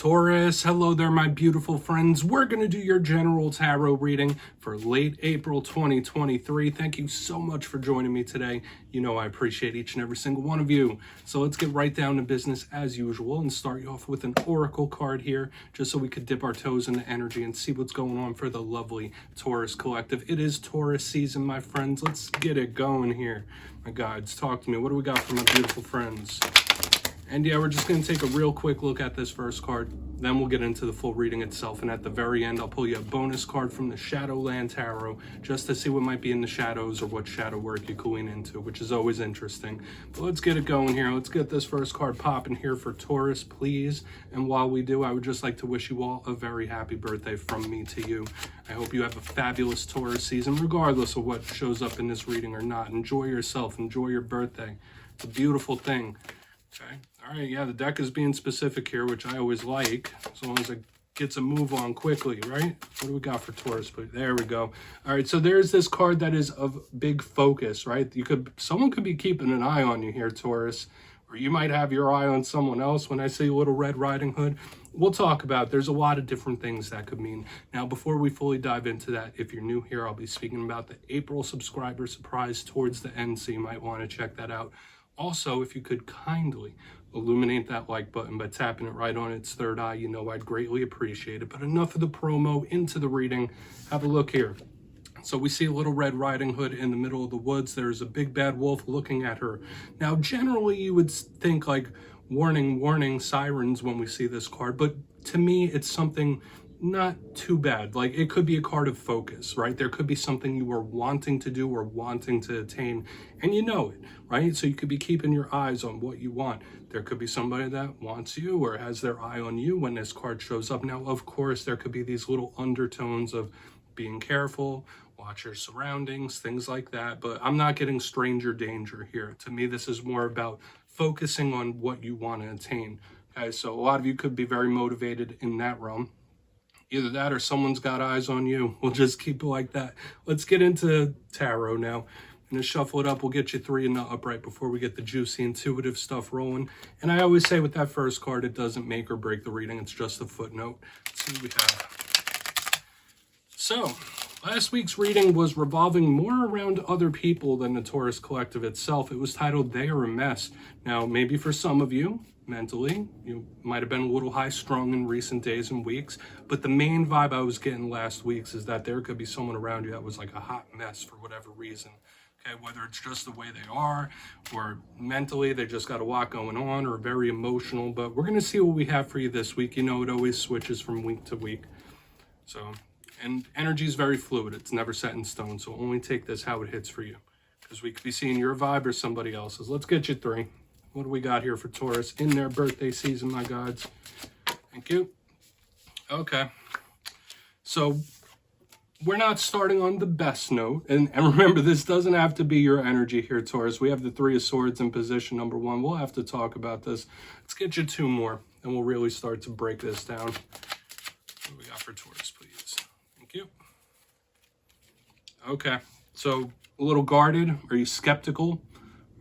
Taurus, hello there, my beautiful friends. We're going to do your general tarot reading for late April 2023. Thank you so much for joining me today. You know I appreciate each and every single one of you. So let's get right down to business as usual and start you off with an oracle card here, just so we could dip our toes in the energy and see what's going on for the lovely Taurus collective. It is Taurus season, my friends. Let's get it going here. My guides, talk to me. What do we got for my beautiful friends? And yeah, we're just going to take a real quick look at this first card. Then we'll get into the full reading itself. And at the very end, I'll pull you a bonus card from the Shadowland Tarot just to see what might be in the shadows or what shadow work you could lean into, which is always interesting. But let's get it going here. Let's get this first card popping here for Taurus, please. And while we do, I would just like to wish you all a very happy birthday from me to you. I hope you have a fabulous Taurus season, regardless of what shows up in this reading or not. Enjoy yourself. Enjoy your birthday. It's a beautiful thing. Okay. All right. Yeah, the deck is being specific here, which I always like, as long as it gets a move on quickly, right? What do we got for Taurus? There we go. All right. So there's this card that is of big focus, right? Someone could be keeping an eye on you here, Taurus, or you might have your eye on someone else. When I say Little Red Riding Hood, we'll talk about, there's a lot of different things that could mean. Now, before we fully dive into that, if you're new here, I'll be speaking about the April subscriber surprise towards the end, so you might want to check that out. Also, if you could kindly illuminate that like button by tapping it right on its third eye, you know I'd greatly appreciate it. But enough of the promo, into the reading. Have a look here. So we see a Little Red Riding Hood in the middle of the woods. There's a big bad wolf looking at her. Now, generally, you would think like warning, warning, sirens when we see this card. But to me, it's something not too bad. Like, it could be a card of focus, right? There could be something you were wanting to do or wanting to attain, and you know it, right? So you could be keeping your eyes on what you want. There could be somebody that wants you or has their eye on you when this card shows up. Now, of course, there could be these little undertones of being careful, watch your surroundings, things like that. But I'm not getting stranger danger here. To me, this is more about focusing on what you want to attain. Okay, so a lot of you could be very motivated in that realm. Either that or someone's got eyes on you. We'll just keep it like that. Let's get into tarot now. I'm going to shuffle it up. We'll get you three in the upright before we get the juicy, intuitive stuff rolling. And I always say with that first card, it doesn't make or break the reading. It's just a footnote. Let's see what we have. So, last week's reading was revolving more around other people than the Taurus collective itself. It was titled, They Are a Mess. Now, maybe for some of you, mentally, you might have been a little high-strung in recent days and weeks, but the main vibe I was getting last week's is that there could be someone around you that was like a hot mess for whatever reason. Okay, whether it's just the way they are, or mentally they just got a lot going on, or very emotional. But we're going to see what we have for you this week. You know, it always switches from week to week. So, and energy is very fluid. It's never set in stone. So only take this how it hits for you, because we could be seeing your vibe or somebody else's. Let's get you three. What do we got here for Taurus in their birthday season, my gods? Thank you. Okay. So we're not starting on the best note. And remember, this doesn't have to be your energy here, Taurus. We have the Three of Swords in position number one. We'll have to talk about this. Let's get you two more, and we'll really start to break this down. What do we got for Taurus, please? Thank you. Okay. So a little guarded. Are you skeptical?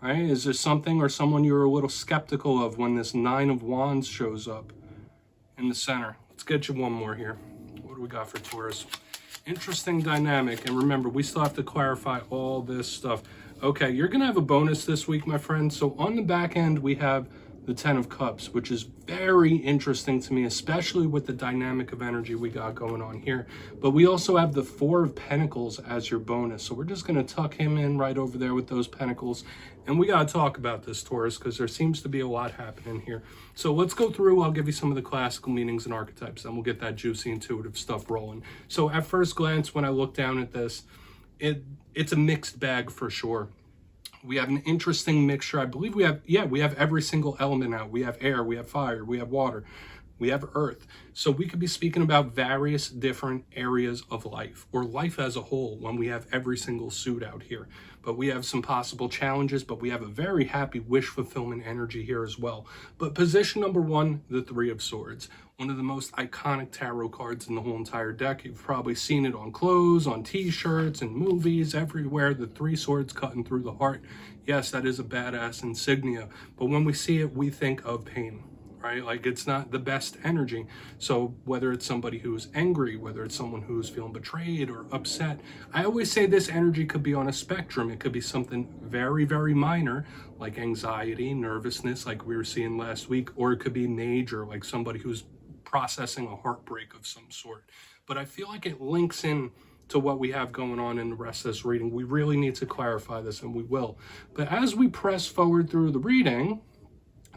Right? Is there something or someone you're a little skeptical of when this Nine of Wands shows up in the center? Let's get you one more here. What do we got for Taurus? Interesting dynamic. And remember, we still have to clarify all this stuff. Okay, you're going to have a bonus this week, my friend. So on the back end, we have the Ten of Cups, which is very interesting to me, especially with the dynamic of energy we got going on here. But we also have the Four of Pentacles as your bonus. So we're just going to tuck him in right over there with those pentacles. And we got to talk about this, Taurus, because there seems to be a lot happening here. So let's go through. I'll give you some of the classical meanings and archetypes, and we'll get that juicy, intuitive stuff rolling. So at first glance, when I look down at this, it's a mixed bag for sure. We have an interesting mixture. I believe we have every single element out. We have air, we have fire, we have water, we have earth. So we could be speaking about various different areas of life, or life as a whole, when we have every single suit out here. But we have some possible challenges, but we have a very happy wish fulfillment energy here as well. But position number one, the Three of Swords. One of the most iconic tarot cards in the whole entire deck. You've probably seen it on clothes, on t-shirts, and movies, everywhere. The three swords cutting through the heart. Yes, that is a badass insignia. But when we see it, we think of pain. right? Like, it's not the best energy. So whether it's somebody who's angry, whether it's someone who's feeling betrayed or upset, I always say this energy could be on a spectrum. It could be something very, very minor, like anxiety, nervousness, like we were seeing last week, or it could be major, like somebody who's processing a heartbreak of some sort. But I feel like it links in to what we have going on in the rest of this reading. We really need to clarify this, and we will. But as we press forward through the reading,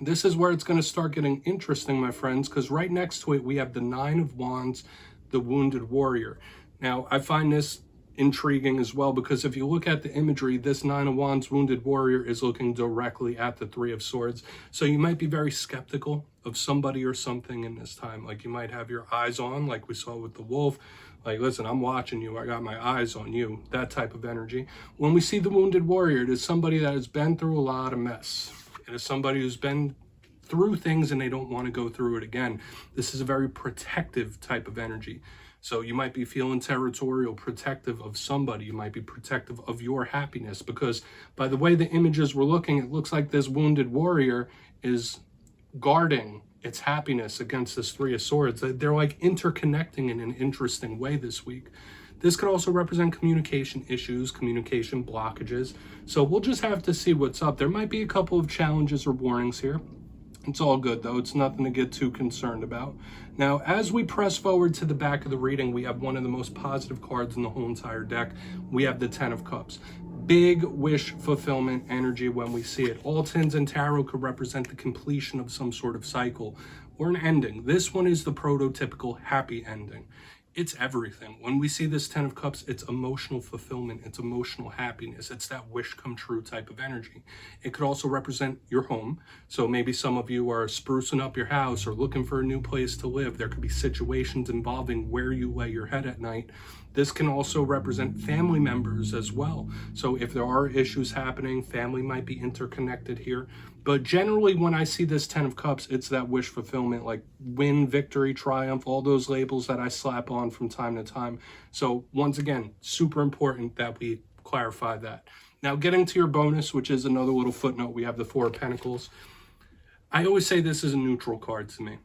this is where it's going to start getting interesting, my friends, because right next to it, we have the Nine of Wands, the Wounded Warrior. Now, I find this intriguing as well, because if you look at the imagery, this Nine of Wands Wounded Warrior is looking directly at the Three of Swords. So you might be very skeptical of somebody or something in this time. Like, you might have your eyes on, like we saw with the wolf. Like, listen, I'm watching you. I got my eyes on you. That type of energy. When we see the Wounded Warrior, it is somebody that has been through a lot of mess. It is somebody who's been through things and they don't want to go through it again. This is a very protective type of energy. So you might be feeling territorial, protective of somebody. You might be protective of your happiness, because by the way the images we're looking, it looks like this Wounded Warrior is guarding its happiness against this Three of Swords. They're like interconnecting in an interesting way this week. This could also represent communication issues, communication blockages. So we'll just have to see what's up. There might be a couple of challenges or warnings here. It's all good, though. It's nothing to get too concerned about. Now, as we press forward to the back of the reading, we have one of the most positive cards in the whole entire deck. We have the Ten of Cups. Big wish fulfillment energy when we see it. All tens in tarot could represent the completion of some sort of cycle or an ending. This one is the prototypical happy ending. It's everything. When we see this Ten of Cups, it's emotional fulfillment, it's emotional happiness, it's that wish come true type of energy. It could also represent your home. So maybe some of you are sprucing up your house or looking for a new place to live. There could be situations involving where you lay your head at night. This can also represent family members as well. So if there are issues happening, family might be interconnected here. But generally, when I see this Ten of Cups, it's that wish fulfillment, like win, victory, triumph, all those labels that I slap on from time to time. So once again, super important that we clarify that. Now, getting to your bonus, which is another little footnote, we have the Four of Pentacles. I always say this is a neutral card to me.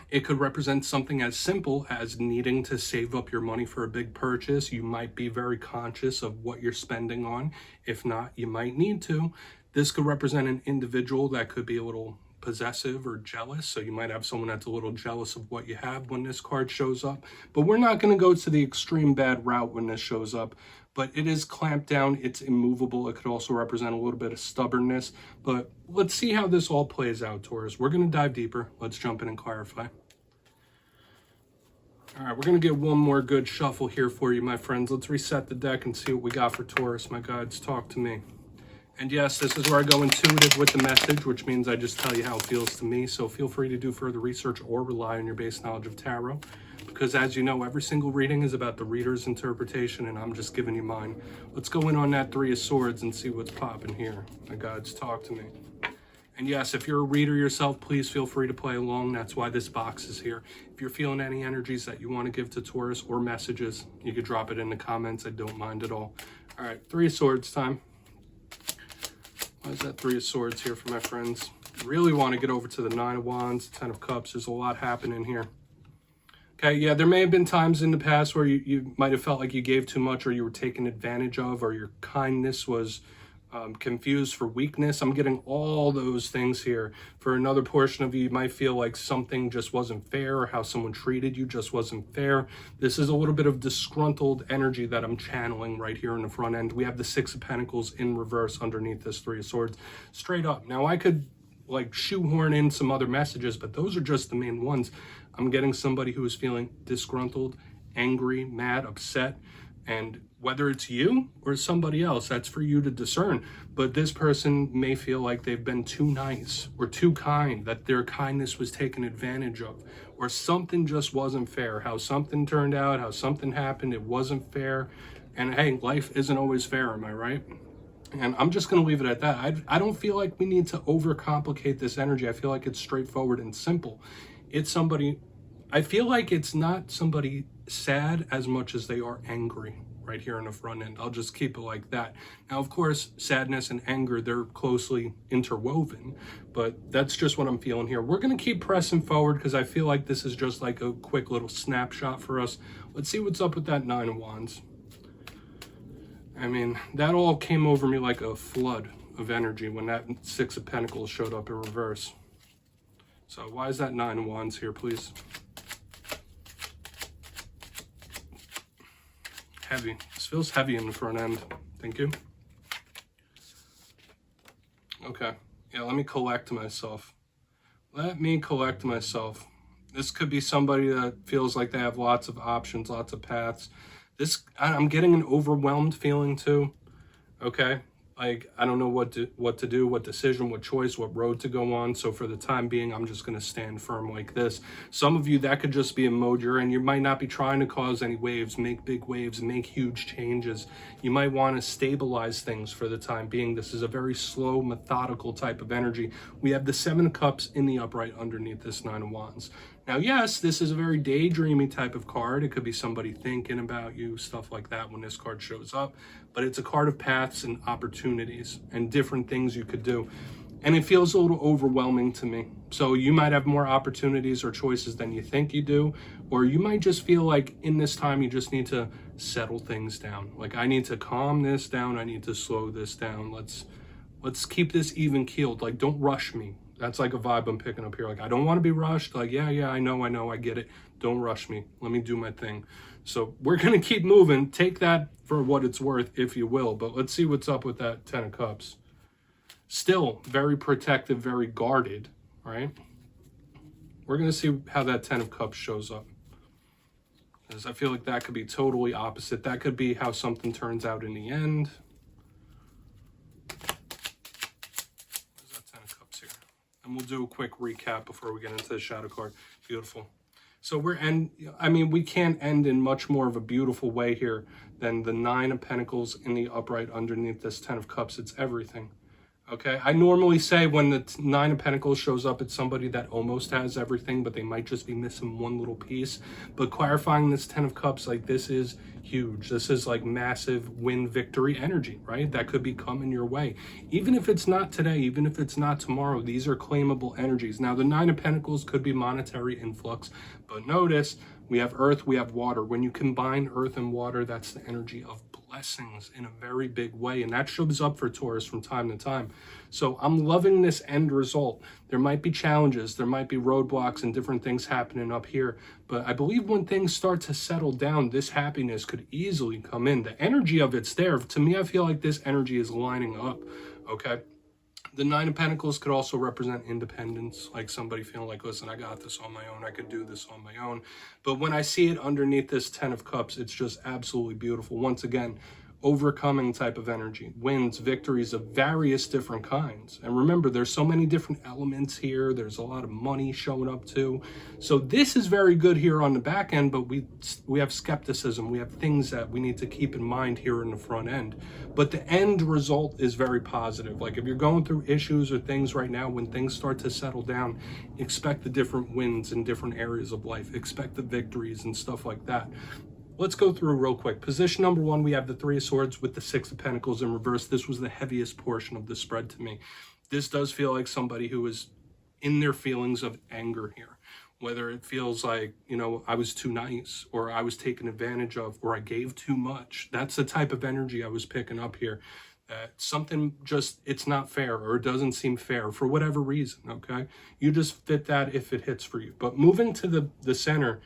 It could represent something as simple as needing to save up your money for a big purchase. You might be very conscious of what you're spending on. If not, you might need to. This could represent an individual that could be a little possessive or jealous. So you might have someone that's a little jealous of what you have when this card shows up. But we're not going to go to the extreme bad route when this shows up. But it is clamped down. It's immovable. It could also represent a little bit of stubbornness. But let's see how this all plays out, Taurus. We're going to dive deeper. Let's jump in and clarify. All right, we're going to get one more good shuffle here for you, my friends. Let's reset the deck and see what we got for Taurus. My guides, talk to me. And yes, this is where I go intuitive with the message, which means I just tell you how it feels to me. So feel free to do further research or rely on your base knowledge of tarot. Because as you know, every single reading is about the reader's interpretation, and I'm just giving you mine. Let's go in on that Three of Swords and see what's popping here. My guides, talk to me. And yes, if you're a reader yourself, please feel free to play along. That's why this box is here. If you're feeling any energies that you want to give to Taurus or messages, you could drop it in the comments. I don't mind at all. All right, Three of Swords time. Why is that Three of Swords here for my friends? Really want to get over to the Nine of Wands, Ten of Cups. There's a lot happening here. Okay, yeah, there may have been times in the past where you might have felt like you gave too much, or you were taken advantage of, or your kindness was confused for weakness. I'm getting all those things here. For another portion of you, you might feel like something just wasn't fair, or how someone treated you just wasn't fair. This is a little bit of disgruntled energy that I'm channeling right here in the front end. We have the Six of Pentacles in reverse underneath this Three of Swords, straight up. Now, I could like shoehorn in some other messages, but those are just the main ones. I'm getting somebody who is feeling disgruntled, angry, mad, upset, and whether it's you or somebody else, that's for you to discern. But this person may feel like they've been too nice or too kind, that their kindness was taken advantage of, or something just wasn't fair. How something turned out, how something happened, it wasn't fair. And hey, life isn't always fair, am I right? And I'm just going to leave it at that. I don't feel like we need to overcomplicate this energy. I feel like it's straightforward and simple. It's somebody, I feel like it's not somebody sad as much as they are angry right here in the front end. I'll just keep it like that. Now, of course, sadness and anger, they're closely interwoven, but that's just what I'm feeling here. We're going to keep pressing forward because I feel like this is just like a quick little snapshot for us. Let's see what's up with that Nine of Wands. I mean, that all came over me like a flood of energy when that Six of Pentacles showed up in reverse. So why is that Nine of Wands here, please? Heavy. This feels heavy in the front end. Thank you. Okay. Yeah, let me collect myself. Let me collect myself. This could be somebody that feels like they have lots of options, lots of paths. I'm getting an overwhelmed feeling too. Okay. Like, I don't know what to do, what decision, what choice, what road to go on. So for the time being, I'm just going to stand firm like this. Some of you, that could just be a mode you're in. You might not be trying to cause any waves, make big waves, make huge changes. You might want to stabilize things for the time being. This is a very slow, methodical type of energy. We have the Seven of Cups in the upright underneath this Nine of Wands. Now, yes, this is a very daydreamy type of card. It could be somebody thinking about you, stuff like that when this card shows up. But it's a card of paths and opportunities and different things you could do. And it feels a little overwhelming to me. So you might have more opportunities or choices than you think you do. Or you might just feel like in this time, you just need to settle things down. Like, I need to calm this down. I need to slow this down. Let's keep this even keeled. Like, don't rush me. That's like a vibe I'm picking up here. Like, I don't want to be rushed. Like, yeah, I know, I get it. Don't rush me. Let me do my thing. So we're going to keep moving. Take that for what it's worth, if you will. But let's see what's up with that Ten of Cups. Still very protective, very guarded, right? We're going to see how that Ten of Cups shows up. Because I feel like that could be totally opposite. That could be how something turns out in the end. And we'll do a quick recap before we get into the shadow card. Beautiful. So we can't end in much more of a beautiful way here than the Nine of Pentacles in the upright underneath this Ten of Cups. It's everything. Okay, I normally say when the Nine of Pentacles shows up, it's somebody that almost has everything, but they might just be missing one little piece. But clarifying this Ten of Cups, like, this is huge. This is like massive win victory energy, right? That could be coming your way. Even if it's not today, even if it's not tomorrow, these are claimable energies. Now, the Nine of Pentacles could be monetary influx, but notice we have earth, we have water. When you combine earth and water, that's the energy of blessings in a very big way, and that shows up for Taurus from time to time. So I'm loving this end result. There might be challenges, there might be roadblocks and different things happening up here, but I believe when things start to settle down, this happiness could easily come in. The energy of it's there. To me, I feel like this energy is lining up. Okay, the Nine of Pentacles could also represent independence, like somebody feeling like, listen, I got this on my own. I could do this on my own. But when I see it underneath this Ten of Cups, it's just absolutely beautiful. Once again, overcoming type of energy, wins, victories of various different kinds. And remember, there's so many different elements here. There's a lot of money showing up too. So this is very good here on the back end, but we have skepticism. We have things that we need to keep in mind here in the front end. But the end result is very positive. Like, if you're going through issues or things right now, when things start to settle down, expect the different wins in different areas of life. Expect the victories and stuff like that. Let's go through real quick. Position number one, we have the Three of Swords with the Six of Pentacles in reverse. This was the heaviest portion of the spread to me. This does feel like somebody who is in their feelings of anger here. Whether it feels like, I was too nice, or I was taken advantage of, or I gave too much. That's the type of energy I was picking up here. Something just, it's not fair, or it doesn't seem fair for whatever reason, okay? You just fit that if it hits for you. But moving to the center,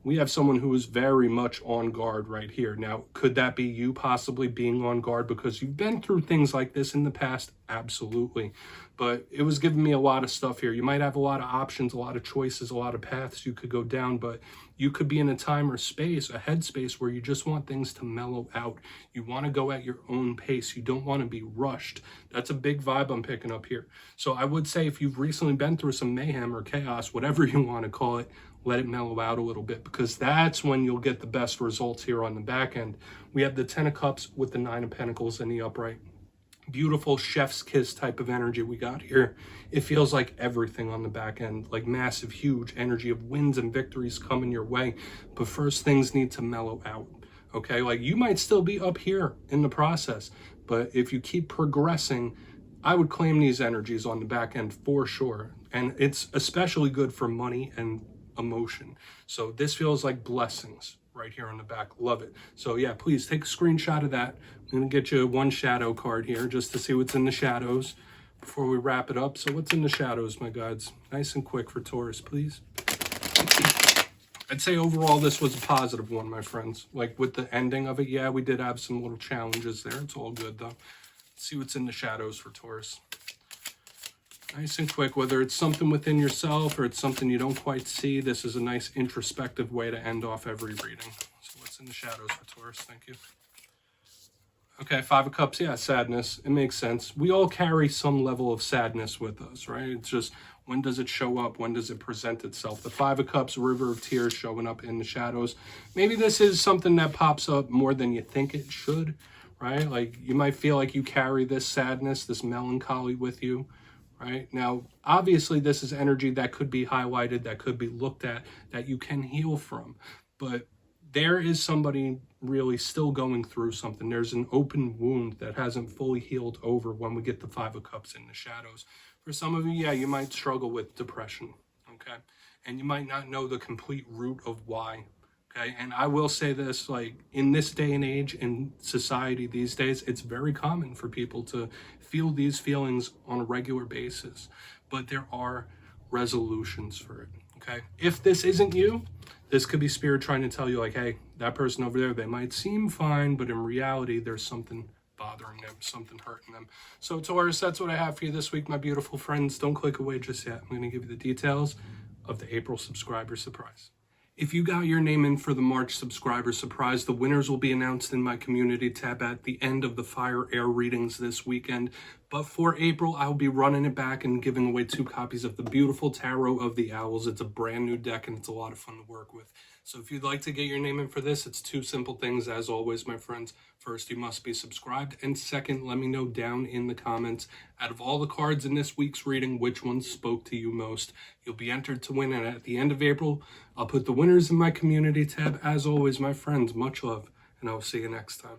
we have someone who is very much on guard right here. Now, could that be you possibly being on guard because you've been through things like this in the past? Absolutely. But it was giving me a lot of stuff here. You might have a lot of options, a lot of choices, a lot of paths you could go down, but you could be in a time or space, a headspace where you just want things to mellow out. You want to go at your own pace. You don't want to be rushed. That's a big vibe I'm picking up here. So I would say if you've recently been through some mayhem or chaos, whatever you want to call it, let it mellow out a little bit, because that's when you'll get the best results here on the back end. We have the Ten of Cups with the Nine of Pentacles in the upright. Beautiful chef's kiss type of energy we got here. It feels like everything on the back end, like massive, huge energy of wins and victories coming your way. But first, things need to mellow out. Okay, like you might still be up here in the process, but if you keep progressing, I would claim these energies on the back end for sure. And it's especially good for money and emotion. So this feels like blessings right here on the back. Love it. So yeah, please take a screenshot of that. I'm going to get you one shadow card here just to see what's in the shadows before we wrap it up. So what's in the shadows, my gods? Nice and quick for Taurus, please. I'd say overall this was a positive one, my friends. Like with the ending of it, yeah, we did have some little challenges there. It's all good though. Let's see what's in the shadows for Taurus. Nice and quick, whether it's something within yourself or it's something you don't quite see, this is a nice introspective way to end off every reading. So what's in the shadows for Taurus? Thank you. Okay, Five of Cups, yeah, sadness. It makes sense. We all carry some level of sadness with us, right? It's just, when does it show up? When does it present itself? The Five of Cups, River of Tears showing up in the shadows. Maybe this is something that pops up more than you think it should, right? Like you might feel like you carry this sadness, this melancholy with you, right? Now, obviously this is energy that could be highlighted, that could be looked at, that you can heal from. But there is somebody really still going through something. There's an open wound that hasn't fully healed over when we get the Five of Cups in the shadows. For some of you, yeah, you might struggle with depression, okay? And you might not know the complete root of why, okay? And I will say this, like in this day and age, in society these days, it's very common for people to feel these feelings on a regular basis, but there are resolutions for it, okay? If this isn't you, this could be spirit trying to tell you like, hey, that person over there, they might seem fine, but in reality, there's something bothering them, something hurting them. So Taurus, that's what I have for you this week, my beautiful friends. Don't click away just yet. I'm going to give you the details of the April subscriber surprise. If you got your name in for the March subscriber surprise, the winners will be announced in my community tab at the end of the Fire Air readings this weekend. But for April, I'll be running it back and giving away 2 copies of the beautiful Tarot of the Owls. It's a brand new deck and it's a lot of fun to work with. So if you'd like to get your name in for this, it's 2 simple things as always, my friends. First, you must be subscribed. And second, let me know down in the comments, out of all the cards in this week's reading, which ones spoke to you most. You'll be entered to win. And at the end of April, I'll put the winners in my community tab. As always, my friends, much love, and I'll see you next time.